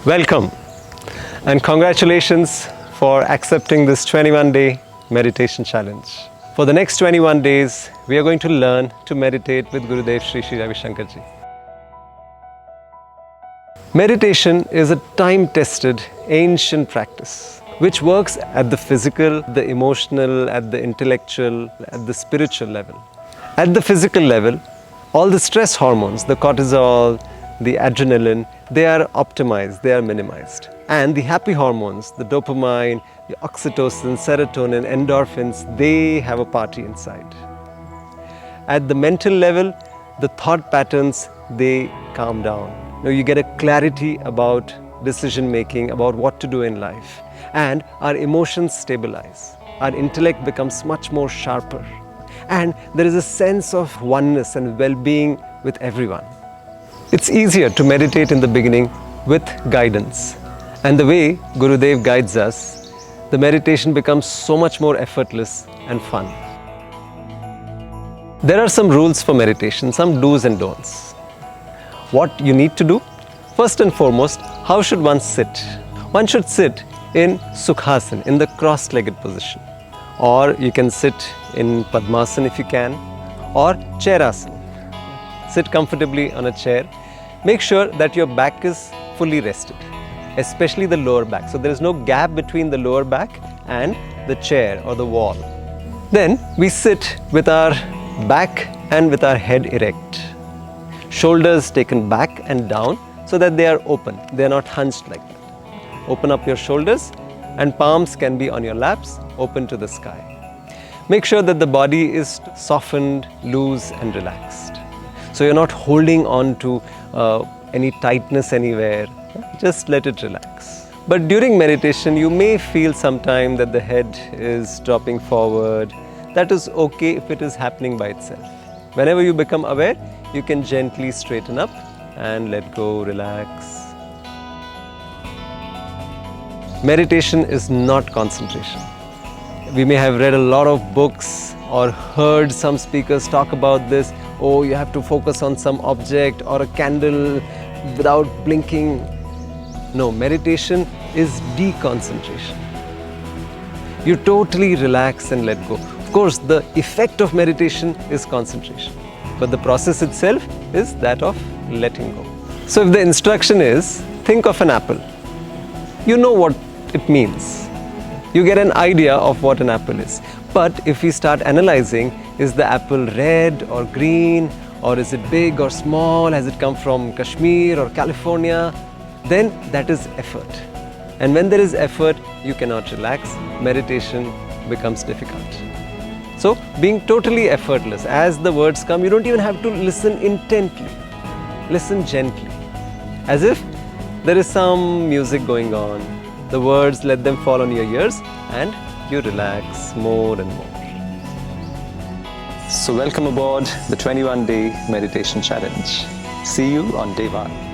Welcome and congratulations for accepting this 21-day meditation challenge. For the next 21 days, we are going to learn to meditate with Gurudev Shri Shri Ravi Shankar Ji. Meditation is a time-tested, ancient practice which works at the physical, the emotional, at the intellectual, at the spiritual level. At the physical level, all the stress hormones, the cortisol, the adrenaline, they are optimized, they are minimized. And the happy hormones, the dopamine, the oxytocin, serotonin, endorphins, they have a party inside. At the mental level, the thought patterns, they calm down. You get a clarity about decision making, about what to do in life. And our emotions stabilize. Our intellect becomes much more sharper. And there is a sense of oneness and well-being with everyone. It's easier to meditate in the beginning with guidance. And the way Gurudev guides us, the meditation becomes so much more effortless and fun. There are some rules for meditation, some do's and don'ts. What you need to do? First and foremost, how should one sit? One should sit in Sukhasana, in the cross-legged position. Or you can sit in Padmasana if you can, or Chairasana. Sit comfortably on a chair. Make sure that your back is fully rested, especially the lower back. So there is no gap between the lower back and the chair or the wall. Then we sit with our back and with our head erect. Shoulders taken back and down so that they are open. They are not hunched like that. Open up your shoulders and palms can be on your laps, open to the sky. Make sure that the body is softened, loose and relaxed. So you're not holding on to any tightness anywhere. Just let it relax. But during meditation, you may feel sometime that the head is dropping forward. That is okay if it is happening by itself. Whenever you become aware, you can gently straighten up and let go, relax. Meditation is not concentration. We may have read a lot of books or heard some speakers talk about this. Oh, you have to focus on some object or a candle without blinking. No, meditation is deconcentration. You totally relax and let go. Of course, the effect of meditation is concentration, but the process itself is that of letting go. So if the instruction is, think of an apple. You know what it means. You get an idea of what an apple is. But if we start analyzing, is the apple red or green, or is it big or small, has it come from Kashmir or California, then that is effort. And when there is effort, you cannot relax. Meditation becomes difficult. So being totally effortless, as the words come, you don't even have to listen intently. Listen gently, as if there is some music going on. The words, let them fall on your ears and you relax more and more. So welcome aboard the 21-day meditation challenge. See you on day 1.